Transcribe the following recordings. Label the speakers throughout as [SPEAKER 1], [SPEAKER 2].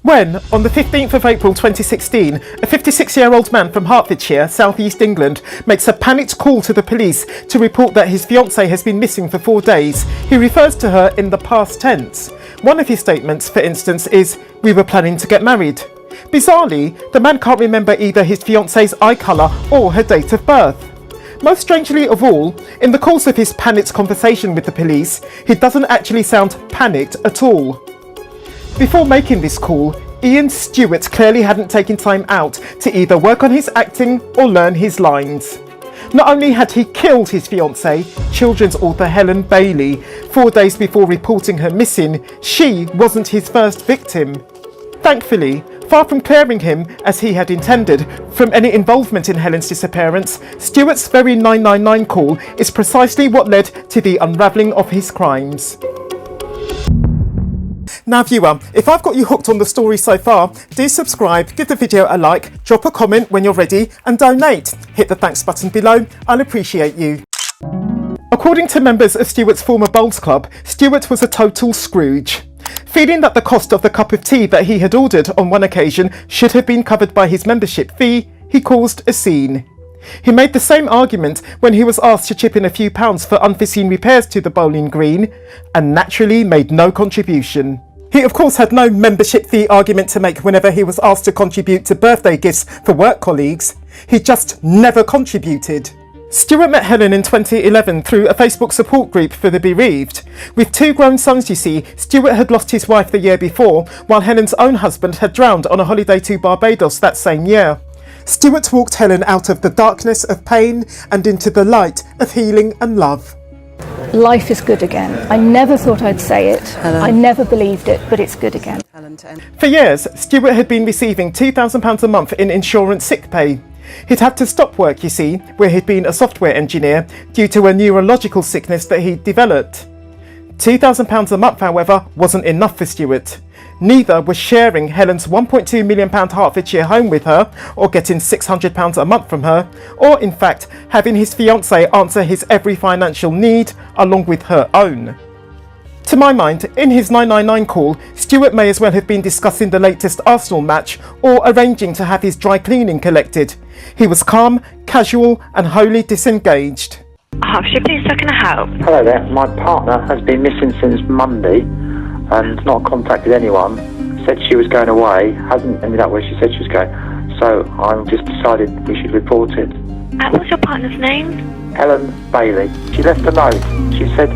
[SPEAKER 1] When, on the 15th of April 2016, a 56-year-old man from Hertfordshire, South East England, makes a panicked call to the police to report that his fiancée has been missing for 4 days, he refers to her in the past tense. One of his statements, for instance, is, "We were planning to get married." Bizarrely, the man can't remember either his fiancée's eye colour or her date of birth. Most strangely of all, in the course of his panicked conversation with the police, he doesn't actually sound panicked at all. Before making this call, Ian Stewart clearly hadn't taken time out to either work on his acting or learn his lines. Not only had he killed his fiancée, children's author Helen Bailey, 4 days before reporting her missing, she wasn't his first victim. Thankfully, far from clearing him, as he had intended, from any involvement in Helen's disappearance, Stewart's very 999 call is precisely what led to the unravelling of his crimes. Now viewer, if I've got you hooked on the story so far, do subscribe, give the video a like, drop a comment when you're ready and donate. Hit the thanks button below, I'll appreciate you. According to members of Stewart's former bowls club, Stewart was a total Scrooge. Feeling that the cost of the cup of tea that he had ordered on one occasion should have been covered by his membership fee, he caused a scene. He made the same argument when he was asked to chip in a few pounds for unforeseen repairs to the bowling green, and naturally made no contribution. He of course had no membership fee argument to make whenever he was asked to contribute to birthday gifts for work colleagues. He just never contributed. Stewart met Helen in 2011 through a Facebook support group for the bereaved. With 2 grown sons, you see, Stewart had lost his wife the year before, while Helen's own husband had drowned on a holiday to Barbados that same year. Stewart walked Helen out of the darkness of pain and into the light of healing and love.
[SPEAKER 2] Life is good again. I never thought I'd say it. I never believed it, but it's good again.
[SPEAKER 1] For years, Stewart had been receiving £2,000 a month in insurance sick pay. He'd had to stop work, you see, where he'd been a software engineer, due to a neurological sickness that he'd developed. £2,000 a month, however, wasn't enough for Stewart. Neither was sharing Helen's £1.2 million Hertfordshire home with her, or getting £600 a month from her, or in fact having his fiancée answer his every financial need along with her own. To my mind, in his 999 call, Stewart may as well have been discussing the latest Arsenal match or arranging to have his dry cleaning collected. He was calm, casual and wholly disengaged.
[SPEAKER 3] Please, how can I help?
[SPEAKER 4] Hello there. My partner has been missing since Monday and not contacted anyone. Said she was going away, hasn't ended up where she said she was going. So I've just decided we should report it.
[SPEAKER 3] What's your partner's name?
[SPEAKER 4] Helen Bailey. She left a note. She said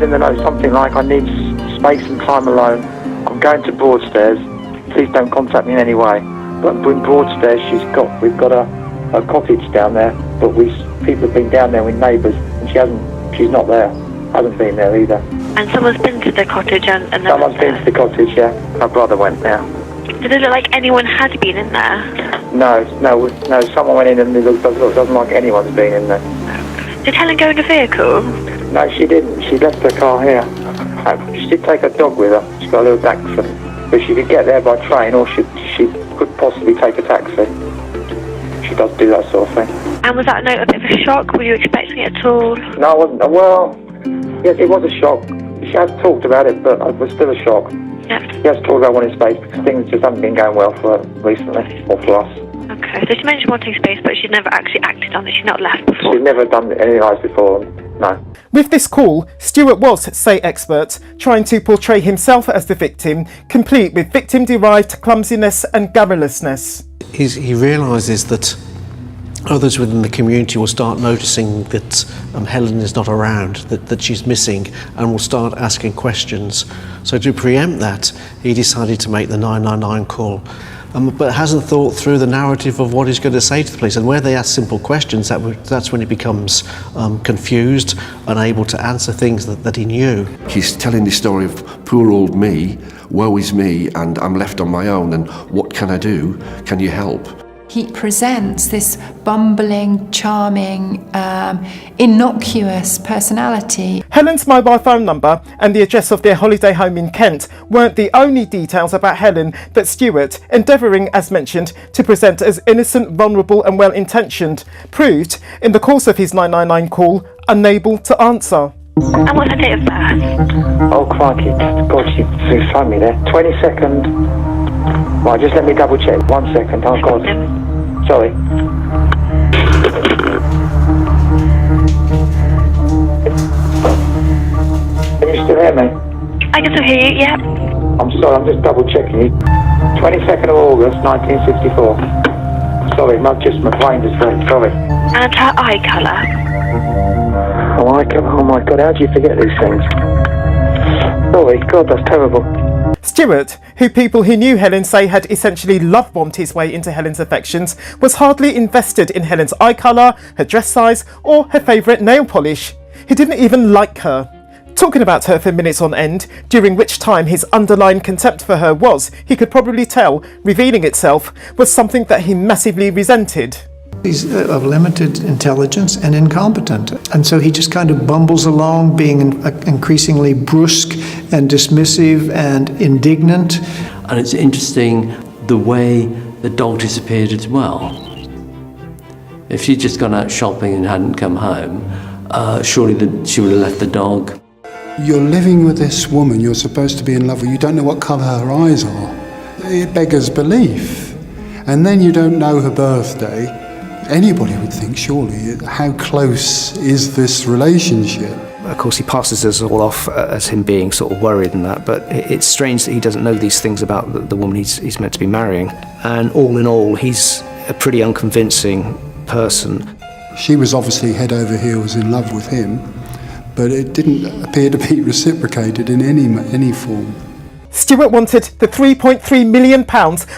[SPEAKER 4] in the note something like, "I need space and time alone. I'm going to Broadstairs. Please don't contact me in any way." But in Broadstairs, we've got a cottage down there, but people have been down there with neighbours, and she's not there. Hasn't been there either.
[SPEAKER 3] And someone's been to the cottage and
[SPEAKER 4] someone's been to the cottage, yeah. My brother went there.
[SPEAKER 3] Did it look like anyone had been in there?
[SPEAKER 4] No. Someone went in and it doesn't like anyone's been in there.
[SPEAKER 3] Did Helen go in a vehicle?
[SPEAKER 4] No, she didn't. She left her car here. She did take her dog with her. She's got a little dachshund, but she could get there by train, or she could possibly take a taxi. She does do that sort of thing.
[SPEAKER 3] And was that note a bit of a shock? Were you expecting it at all?
[SPEAKER 4] No, I wasn't. Well, yes, it was a shock. She has talked about it, but it was still a shock.
[SPEAKER 3] Yep.
[SPEAKER 4] She has talked about wanting space because things just haven't been going well for her recently, or for us.
[SPEAKER 3] Okay, so she mentioned wanting space, but she'd never actually acted on it. She'd not left before.
[SPEAKER 4] She'd never done anything like this before, no.
[SPEAKER 1] With this call, Stewart was, say experts, trying to portray himself as the victim, complete with victim-derived clumsiness and garrulousness.
[SPEAKER 5] He realises that others within the community will start noticing that Helen is not around, that she's missing, and will start asking questions. So to preempt that, he decided to make the 999 call. But hasn't thought through the narrative of what he's going to say to the police. And where they ask simple questions, that's when he becomes confused, unable to answer things that he knew.
[SPEAKER 6] He's telling the story of poor old me, woe is me, and I'm left on my own, and what can I do? Can you help?
[SPEAKER 7] He presents this bumbling, charming, innocuous personality.
[SPEAKER 1] Helen's mobile phone number and the address of their holiday home in Kent weren't the only details about Helen that Stewart, endeavouring, as mentioned, to present as innocent, vulnerable and well-intentioned, proved, in the course of his 999 call, unable to answer.
[SPEAKER 3] And what's her date of birth?
[SPEAKER 4] Oh, crikey. God, she phoned me there. 22nd Right, just let me double check. 1 second. Oh, God. Sorry. Can you still hear me?
[SPEAKER 3] I can still hear you, yeah.
[SPEAKER 4] I'm sorry, I'm just double checking you. 22nd of August, 1964. Sorry, not just my brain just went, sorry.
[SPEAKER 3] And her eye colour.
[SPEAKER 4] Oh my God, how do you forget these things? Sorry, God, that's terrible.
[SPEAKER 1] Stewart, who people who knew Helen say had essentially love-bombed his way into Helen's affections, was hardly invested in Helen's eye colour, her dress size, or her favourite nail polish. He didn't even like her. Talking about her for minutes on end, during which time his underlying contempt for her was, he could probably tell, revealing itself, was something that he massively resented.
[SPEAKER 8] He's of limited intelligence and incompetent. And so he just kind of bumbles along, being increasingly brusque and dismissive and indignant.
[SPEAKER 9] And it's interesting the way the dog disappeared as well. If she'd just gone out shopping and hadn't come home, surely she would have left the dog.
[SPEAKER 10] You're living with this woman you're supposed to be in love with. You don't know what colour her eyes are. It beggars belief. And then you don't know her birthday. Anybody would think, surely, how close is this relationship?
[SPEAKER 11] Of course, he passes us all off as him being sort of worried and that, but it's strange that he doesn't know these things about the woman he's meant to be marrying. And all in all, he's a pretty unconvincing person.
[SPEAKER 10] She was obviously head over heels in love with him, but it didn't appear to be reciprocated in any form.
[SPEAKER 1] Stewart wanted the £3.3 million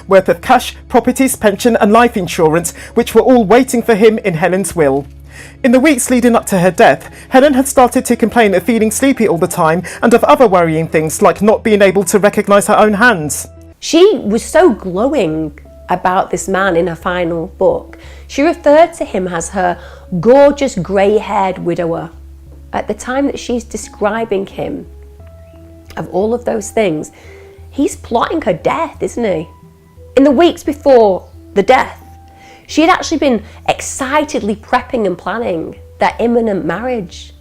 [SPEAKER 1] worth of cash, properties, pension and life insurance, which were all waiting for him in Helen's will. In the weeks leading up to her death, Helen had started to complain of feeling sleepy all the time and of other worrying things like not being able to recognise her own hands.
[SPEAKER 12] She was so glowing about this man in her final book. She referred to him as her gorgeous grey-haired widower. At the time that she's describing him, of all of those things, he's plotting her death, isn't he? In the weeks before the death, she had actually been excitedly prepping and planning their imminent marriage.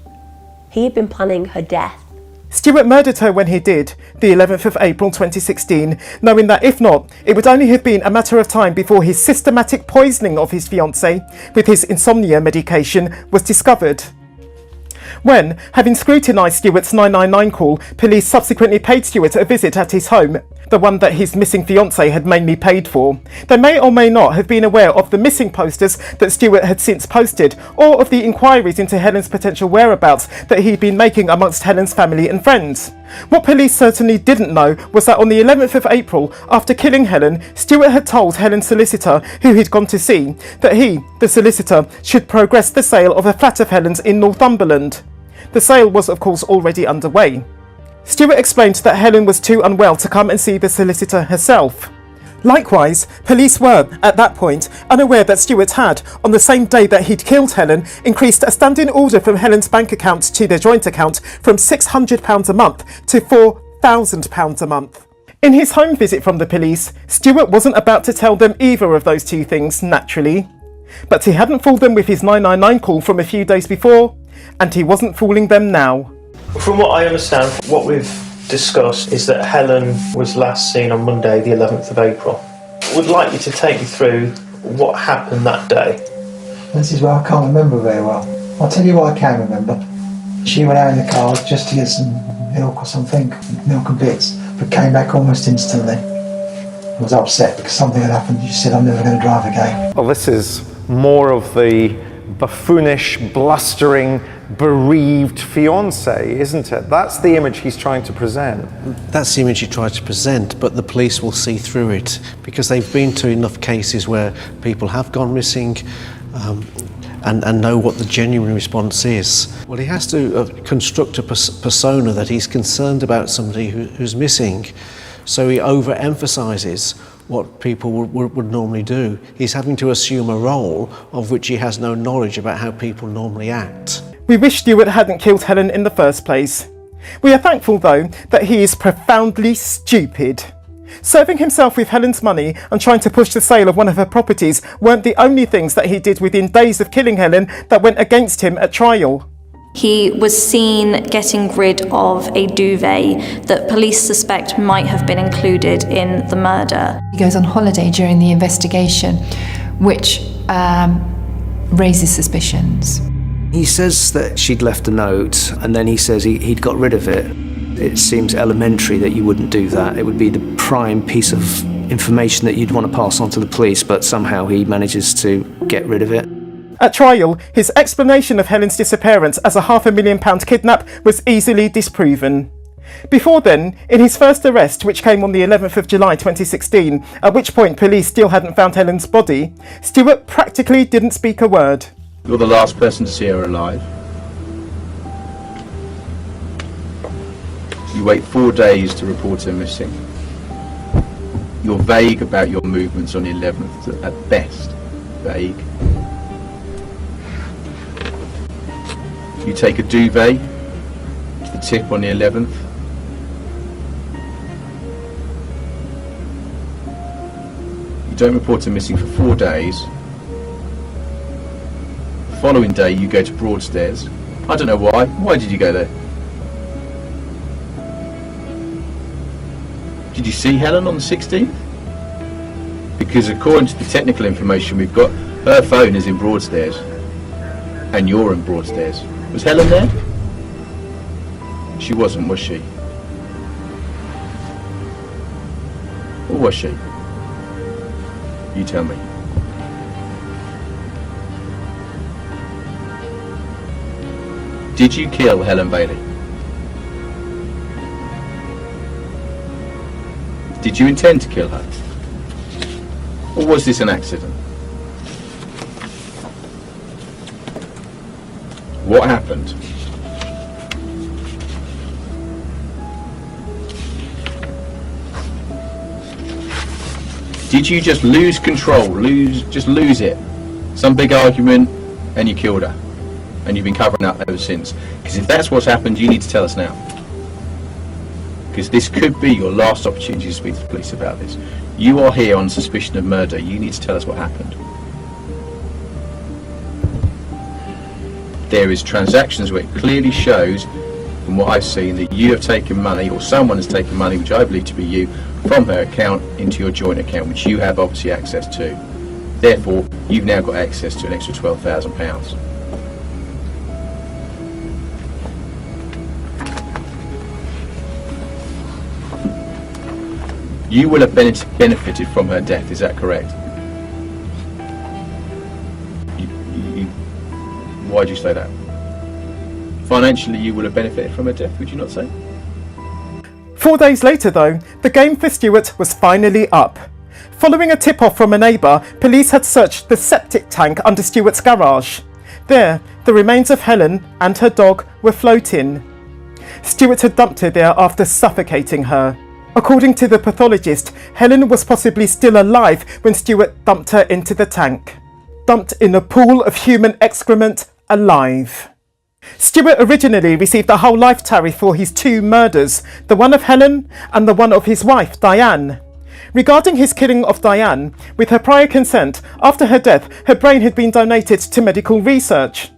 [SPEAKER 12] He had been planning her death.
[SPEAKER 1] Stewart murdered her when he did, the 11th of April 2016, knowing that if not, it would only have been a matter of time before his systematic poisoning of his fiancée with his insomnia medication was discovered. When, having scrutinised Stewart's 999 call, police subsequently paid Stewart a visit at his home, the one that his missing fiancée had mainly paid for. They may or may not have been aware of the missing posters that Stewart had since posted, or of the inquiries into Helen's potential whereabouts that he'd been making amongst Helen's family and friends. What police certainly didn't know was that on the 11th of April, after killing Helen, Stewart had told Helen's solicitor, who he'd gone to see, that he, the solicitor, should progress the sale of a flat of Helen's in Northumberland. The sale was of course already underway. Stewart explained that Helen was too unwell to come and see the solicitor herself. Likewise, police were, at that point, unaware that Stewart had, on the same day that he'd killed Helen, increased a standing order from Helen's bank account to their joint account from £600 a month to £4,000 a month. In his home visit from the police, Stewart wasn't about to tell them either of those two things, naturally. But he hadn't fooled them with his 999 call from a few days before, and he wasn't fooling them now.
[SPEAKER 13] From what I understand, what we've discussed is that Helen was last seen on Monday, the 11th of April. I would like you to take me through what happened that day.
[SPEAKER 14] This is where I can't remember very well. I'll tell you what I can remember. She went out in the car just to get some milk or something, milk and bits, but came back almost instantly. I was upset because something had happened. She said, I'm never going to drive again.
[SPEAKER 15] Well, this is more of the buffoonish, blustering, bereaved fiancé, isn't it? That's the image he's trying to present.
[SPEAKER 5] That's the image he tried to present, but the police will see through it because they've been to enough cases where people have gone missing and know what the genuine response is. Well, he has to construct a persona that he's concerned about somebody who's missing, so he overemphasises what people would normally do. He's having to assume a role of which he has no knowledge about how people normally act.
[SPEAKER 1] We wish Stewart hadn't killed Helen in the first place. We are thankful, though, that he is profoundly stupid. Serving himself with Helen's money and trying to push the sale of one of her properties weren't the only things that he did within days of killing Helen that went against him at trial.
[SPEAKER 16] He was seen getting rid of a duvet that police suspect might have been included in the murder.
[SPEAKER 7] He goes on holiday during the investigation, which raises suspicions.
[SPEAKER 11] He says that she'd left a note, and then he says he'd got rid of it. It seems elementary that you wouldn't do that. It would be the prime piece of information that you'd want to pass on to the police, but somehow he manages to get rid of it.
[SPEAKER 1] At trial, his explanation of Helen's disappearance as a £500,000 kidnap was easily disproven. Before then, in his first arrest, which came on the 11th of July 2016, at which point police still hadn't found Helen's body, Stewart practically didn't speak a word.
[SPEAKER 17] You're the last person to see her alive. You wait 4 days to report her missing. You're vague about your movements on the 11th, at best, vague. You take a duvet to the tip on the 11th. You don't report her missing for 4 days. The following day you go to Broadstairs. I don't know why. Why did you go there? Did you see Helen on the 16th? Because according to the technical information we've got, her phone is in Broadstairs. And you're in Broadstairs. Was Helen there? She wasn't, was she? Or was she? You tell me. Did you kill Helen Bailey? Did you intend to kill her? Or was this an accident? What happened? Did you just lose control, just lose it? Some big argument and you killed her? And you've been covering up ever since? Because if that's what's happened, you need to tell us now. Because this could be your last opportunity to speak to the police about this. You are here on suspicion of murder. You need to tell us what happened. There is transactions where it clearly shows, from what I've seen, that you have taken money, or someone has taken money, which I believe to be you, from her account into your joint account, which you have obviously access to. Therefore, you've now got access to an extra £12,000. You will have benefited from her death, is that correct? Why do you say that? Financially, you will have benefited from her death, would you not say?
[SPEAKER 1] 4 days later, though, the game for Stewart was finally up. Following a tip-off from a neighbour, police had searched the septic tank under Stewart's garage. There, the remains of Helen and her dog were floating. Stewart had dumped her there after suffocating her. According to the pathologist, Helen was possibly still alive when Stewart dumped her into the tank. Dumped in a pool of human excrement, alive. Stewart originally received a whole life tariff for his 2 murders, the one of Helen and the one of his wife, Diane. Regarding his killing of Diane, with her prior consent, after her death, her brain had been donated to medical research.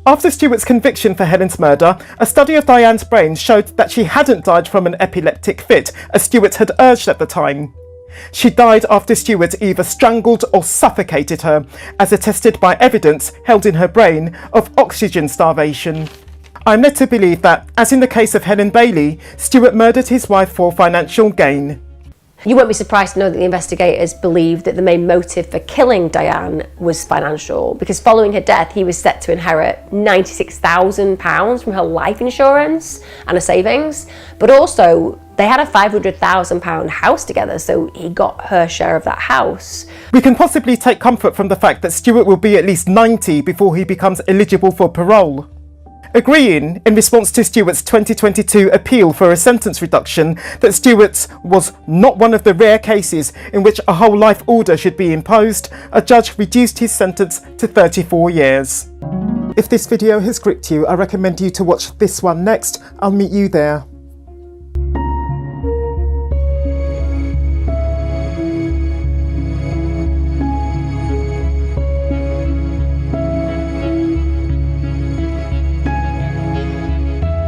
[SPEAKER 1] After Stewart's conviction for Helen's murder, a study of Diane's brain showed that she hadn't died from an epileptic fit, as Stewart had urged at the time. She died after Stewart either strangled or suffocated her, as attested by evidence held in her brain of oxygen starvation. I'm led to believe that, as in the case of Helen Bailey, Stewart murdered his wife for financial gain.
[SPEAKER 12] You won't be surprised to know that the investigators believed that the main motive for killing Diane was financial, because following her death he was set to inherit £96,000 from her life insurance and her savings, but also they had a £500,000 house together, so he got her share of that house.
[SPEAKER 1] We can possibly take comfort from the fact that Stewart will be at least 90 before he becomes eligible for parole. Agreeing, in response to Stewart's 2022 appeal for a sentence reduction, that Stewart was not one of the rare cases in which a whole life order should be imposed, a judge reduced his sentence to 34 years. If this video has gripped you, I recommend you to watch this one next. I'll meet you there.